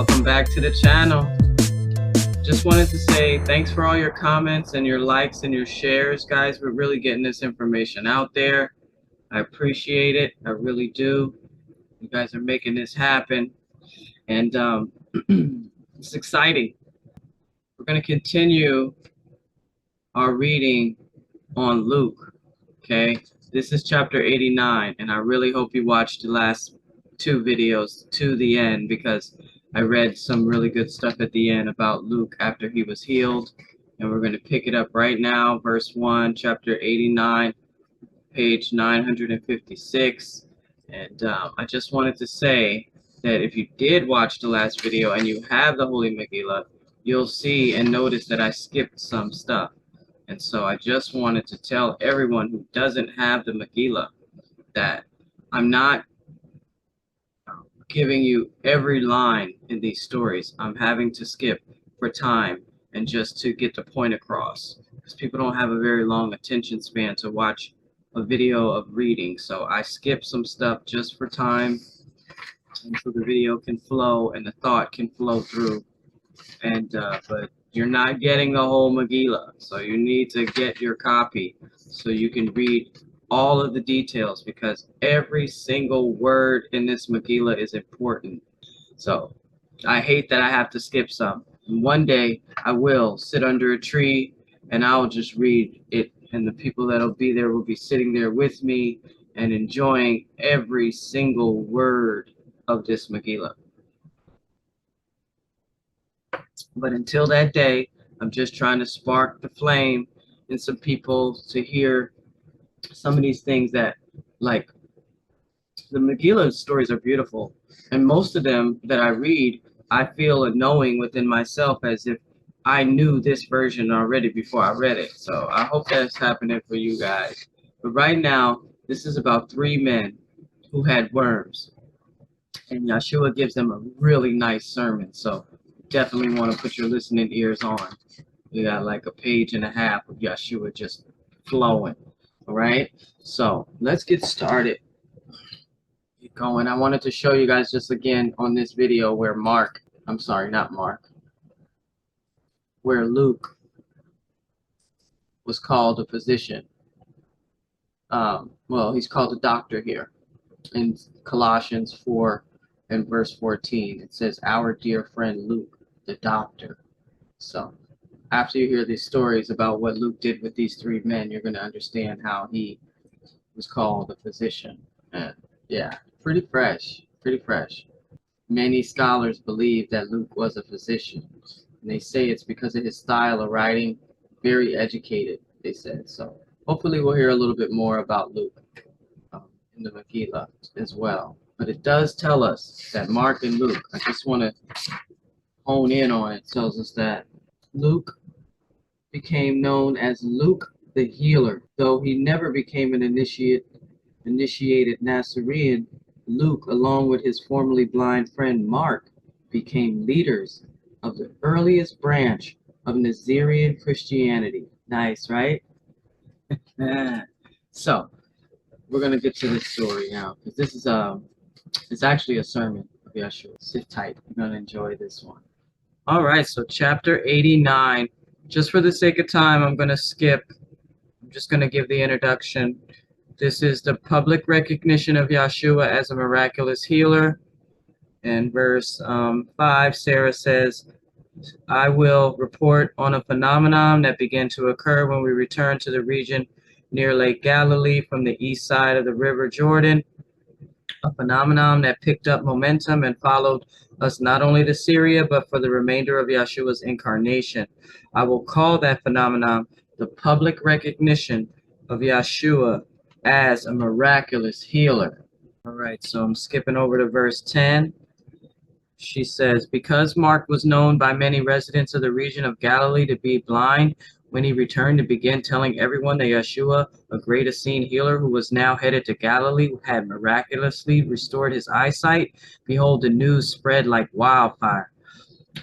Welcome back to the channel. Just wanted to say thanks for all your comments and your likes and your shares, guys. We're really getting this information out there. I appreciate it. I really do. You guys are making this happen, and it's exciting. We're going to continue our reading on Luke. Okay, this is chapter 89, and I really hope you watched the last two videos to the end, because I read some really good stuff at the end about Luke after he was healed. And we're going to pick it up right now, verse 1, chapter 89, page 956. And I just wanted to say that if you did watch the last video and you have the Holy Megillah, you'll see and notice that I skipped some stuff. And so I just wanted to tell everyone who doesn't have the Megillah that I'm not giving you every line in these stories. I'm having to skip for time and just to get the point across, because people don't have a very long attention span to watch a video of reading. So I skip some stuff just for time, and so the video can flow and the thought can flow through. And but you're not getting the whole Megillah, so you need to get your copy so you can read all of the details, because every single word in this Megillah is important. So I hate that I have to skip some. And one day I will sit under a tree and I'll just read it, and the people that'll be there will be sitting there with me and enjoying every single word of this Megillah. But until that day, I'm just trying to spark the flame in some people to hear some of these things that, like, the Megillah stories are beautiful, and most of them that I read, I feel a knowing within myself as if I knew this version already before I read it. So I hope that's happening for you guys. But right now, this is about three men who had worms, and Yahshua gives them a really nice sermon. So definitely want to put your listening ears on. We got like a page and a half of Yahshua just flowing. All right, so let's get started. Keep going. I wanted to show you guys just again on this video where where Luke was called a physician. Well, he's called a doctor here in Colossians 4 and verse 14. It says, "Our dear friend Luke, the doctor." So after you hear these stories about what Luke did with these three men, you're going to understand how he was called a physician. And yeah, pretty fresh. Many scholars believe that Luke was a physician, and they say it's because of his style of writing. Very educated, they said. So hopefully we'll hear a little bit more about Luke in the Megillah as well. But it does tell us that Mark and Luke, I just want to hone in on it, tells us that Luke became known as Luke the Healer. Though he never became an initiated Nasarean, Luke, along with his formerly blind friend Mark, became leaders of the earliest branch of Nasarean Christianity. Nice, right? So we're going to get to this story now, because this is it's actually a sermon of Yahshua. Sit tight. You're going to enjoy this one. All right, so chapter 89. Just for the sake of time, I'm going to skip. I'm just going to give the introduction. This is the public recognition of Yahshua as a miraculous healer. In verse 5, Sarah says, "I will report on a phenomenon that began to occur when we returned to the region near Lake Galilee from the east side of the river Jordan. A phenomenon that picked up momentum and followed us not only to Syria, but for the remainder of Yahshua's incarnation. I will call that phenomenon the public recognition of Yahshua as a miraculous healer." All right, so I'm skipping over to verse 10. She says, "Because Mark was known by many residents of the region of Galilee to be blind, when he returned and began telling everyone that Yahshua, a great Essene healer who was now headed to Galilee, had miraculously restored his eyesight, behold, the news spread like wildfire.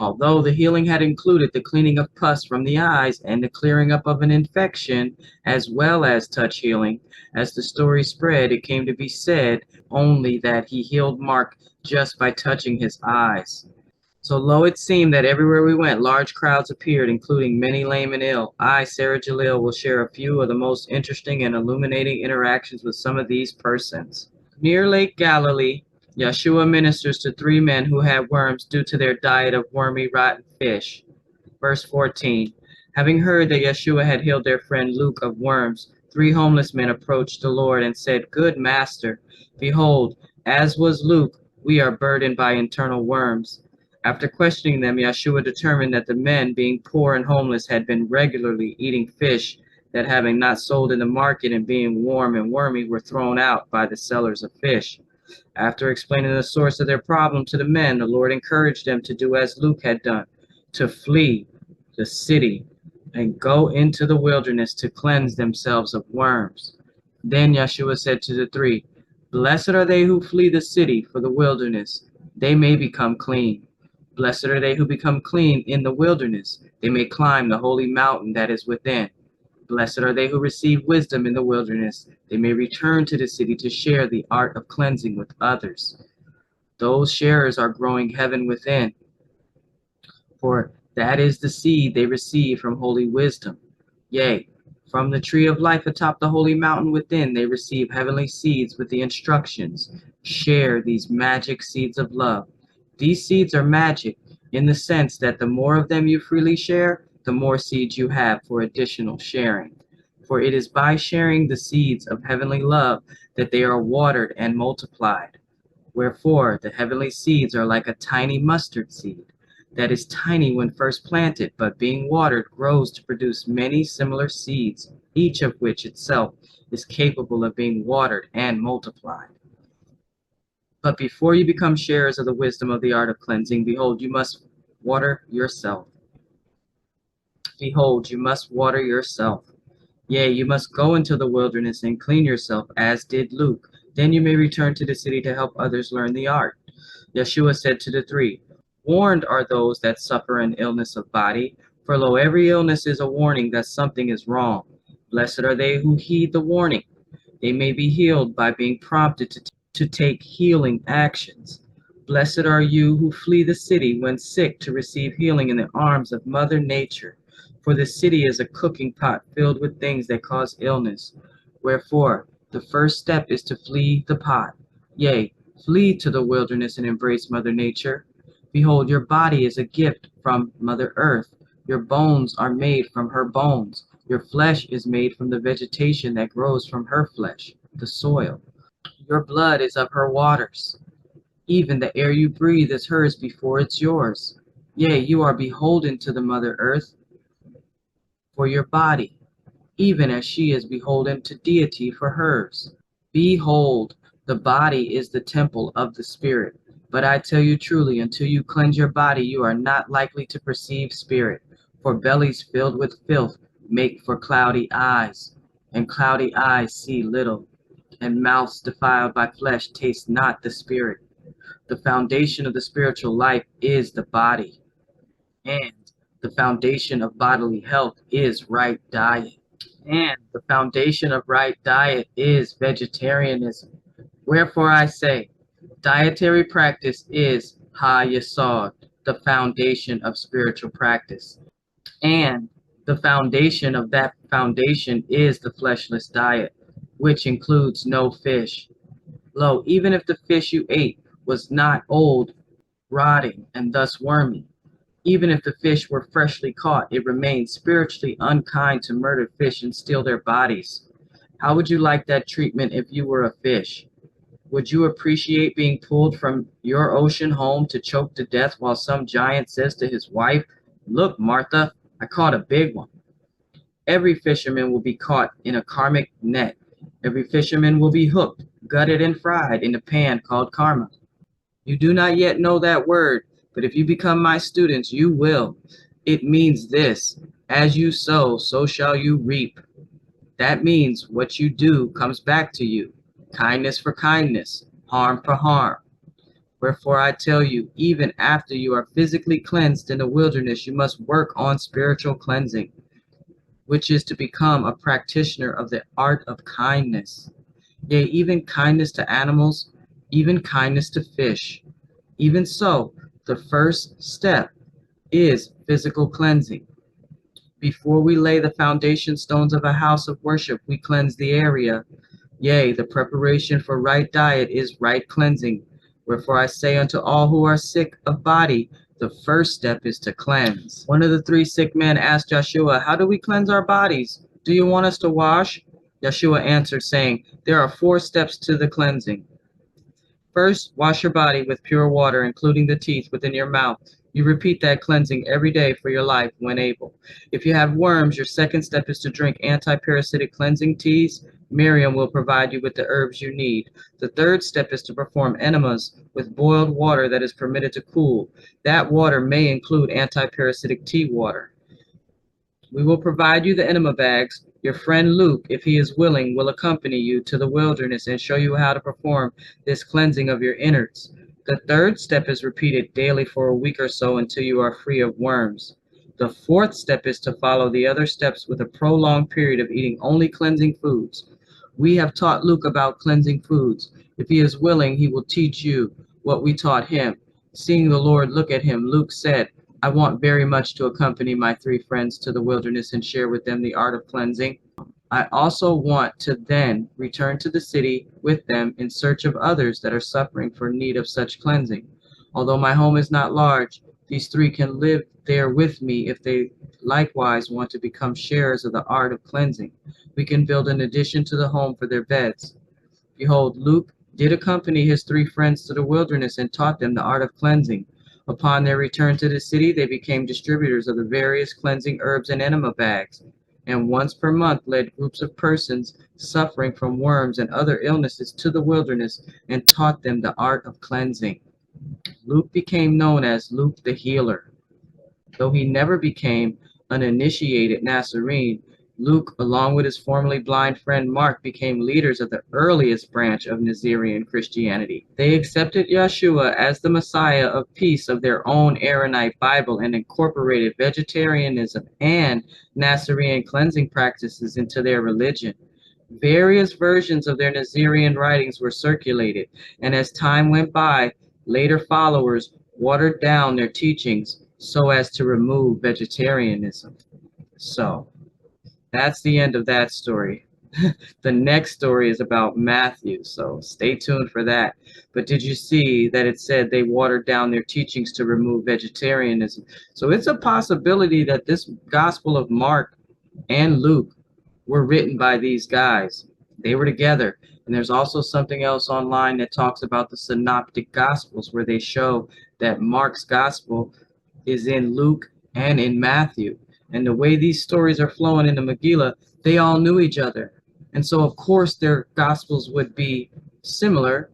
Although the healing had included the cleaning of pus from the eyes and the clearing up of an infection, as well as touch healing, as the story spread, it came to be said only that he healed Mark just by touching his eyes. So lo, it seemed that everywhere we went, large crowds appeared, including many lame and ill. I, Sarah Jalil, will share a few of the most interesting and illuminating interactions with some of these persons. Near Lake Galilee, Yahshua ministers to 3 men who had worms due to their diet of wormy, rotten fish. Verse 14. Having heard that Yeshua had healed their friend Luke of worms, 3 homeless men approached the Lord and said, Good Master, behold, as was Luke, we are burdened by internal worms. After questioning them, Yeshua determined that the men, being poor and homeless, had been regularly eating fish that, having not sold in the market and being warm and wormy, were thrown out by the sellers of fish. After explaining the source of their problem to the men, the Lord encouraged them to do as Luke had done, to flee the city and go into the wilderness to cleanse themselves of worms. Then Yeshua said to the 3, Blessed are they who flee the city for the wilderness, they may become clean. Blessed are they who become clean in the wilderness, they may climb the holy mountain that is within. Blessed are they who receive wisdom in the wilderness, they may return to the city to share the art of cleansing with others. Those sharers are growing heaven within, for that is the seed they receive from holy wisdom. Yea, from the tree of life atop the holy mountain within, they receive heavenly seeds with the instructions. Share these magic seeds of love. These seeds are magic in the sense that the more of them you freely share, the more seeds you have for additional sharing. For it is by sharing the seeds of heavenly love that they are watered and multiplied. Wherefore, the heavenly seeds are like a tiny mustard seed that is tiny when first planted, but being watered grows to produce many similar seeds, each of which itself is capable of being watered and multiplied. But before you become sharers of the wisdom of the art of cleansing, behold, you must water yourself. Behold, you must water yourself. Yea, you must go into the wilderness and clean yourself, as did Luke. Then you may return to the city to help others learn the art. Yeshua said to the 3, Warned are those that suffer an illness of body, for lo, every illness is a warning that something is wrong. Blessed are they who heed the warning. They may be healed by being prompted to take healing actions. Blessed are you who flee the city when sick to receive healing in the arms of Mother Nature. For the city is a cooking pot filled with things that cause illness. Wherefore, the first step is to flee the pot. Yea, flee to the wilderness and embrace Mother Nature. Behold, your body is a gift from Mother Earth. Your bones are made from her bones. Your flesh is made from the vegetation that grows from her flesh, the soil. Your blood is of her waters. Even the air you breathe is hers before it's yours. Yea, you are beholden to the Mother Earth for your body, even as she is beholden to deity for hers. Behold, the body is the temple of the Spirit. But I tell you truly, until you cleanse your body, you are not likely to perceive spirit. For bellies filled with filth make for cloudy eyes, and cloudy eyes see little, and mouths defiled by flesh taste not the Spirit. The foundation of the spiritual life is the body, and the foundation of bodily health is right diet. And the foundation of right diet is vegetarianism. Wherefore I say, dietary practice is ha-yasod, the foundation of spiritual practice. And the foundation of that foundation is the fleshless diet, which includes no fish. Lo, even if the fish you ate was not old, rotting, and thus wormy, even if the fish were freshly caught, it remains spiritually unkind to murder fish and steal their bodies. How would you like that treatment if you were a fish? Would you appreciate being pulled from your ocean home to choke to death while some giant says to his wife, Look, Martha, I caught a big one. Every fisherman will be caught in a karmic net. Every fisherman will be hooked, gutted, and fried in a pan called karma. You do not yet know that word, but if you become my students, you will. It means this: as you sow, so shall you reap. That means what you do comes back to you. Kindness for kindness, harm for harm. Wherefore I tell you, even after you are physically cleansed in the wilderness, you must work on spiritual cleansing, which is to become a practitioner of the art of kindness. Yea, even kindness to animals, even kindness to fish. Even so, The first step is physical cleansing. Before we lay the foundation stones of a house of worship, we cleanse the area. Yea, the preparation for right diet is right cleansing. Wherefore I say unto all who are sick of body, the first step is to cleanse. One of the three sick men asked Yahshua, how do we cleanse our bodies? Do you want us to wash? Yahshua answered, saying, there are 4 steps to the cleansing. First, wash your body with pure water, including the teeth within your mouth. You repeat that cleansing every day for your life when able. If you have worms, your second step is to drink anti-parasitic cleansing teas. Miriam will provide you with the herbs you need. The third step is to perform enemas with boiled water that is permitted to cool. That water may include anti-parasitic tea water. We will provide you the enema bags. Your friend Luke, if he is willing, will accompany you to the wilderness and show you how to perform this cleansing of your innards. The third step is repeated daily for a week or so until you are free of worms. The fourth step is to follow the other steps with a prolonged period of eating only cleansing foods. We have taught Luke about cleansing foods. If he is willing, he will teach you what we taught him. Seeing the Lord look at him, Luke said, I want very much to accompany my 3 friends to the wilderness and share with them the art of cleansing. I also want to then return to the city with them in search of others that are suffering for need of such cleansing. Although my home is not large, these 3 can live there with me if they likewise want to become sharers of the art of cleansing. We can build an addition to the home for their beds. Behold, Luke did accompany his 3 friends to the wilderness and taught them the art of cleansing. Upon their return to the city, they became distributors of the various cleansing herbs and enema bags, and once per month led groups of persons suffering from worms and other illnesses to the wilderness and taught them the art of cleansing. Luke became known as Luke the Healer. Though he never became an initiated Nasarean, Luke, along with his formerly blind friend Mark, became leaders of the earliest branch of Nasarean Christianity. They accepted Yahshua as the Messiah of peace of their own Aaronite Bible and incorporated vegetarianism and Nasarean cleansing practices into their religion. Various versions of their Nazarean writings were circulated, and as time went by, later followers watered down their teachings so as to remove vegetarianism. So, that's the end of that story. The next story is about Matthew, so stay tuned for that. But did you see that it said they watered down their teachings to remove vegetarianism? So it's a possibility that this Gospel of Mark and Luke were written by these guys. They were together. And there's also something else online that talks about the Synoptic Gospels, where they show that Mark's Gospel is in Luke and in Matthew. And the way these stories are flowing in the Megillah, they all knew each other. And so, of course, their Gospels would be similar,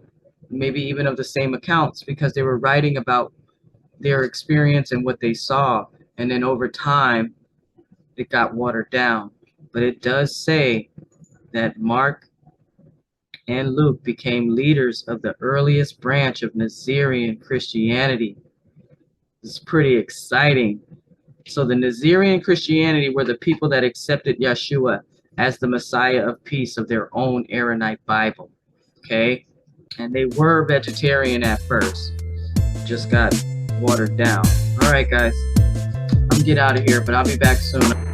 maybe even of the same accounts, because they were writing about their experience and what they saw. And then over time, it got watered down. But it does say that Mark and Luke became leaders of the earliest branch of Nazarean Christianity. It's pretty exciting. So the Nazarean Christianity were the people that accepted Yahshua as the Messiah of peace of their own Aaronite Bible. Okay? And they were vegetarian at first. Just got watered down. All right, guys. I'm gonna get out of here, but I'll be back soon.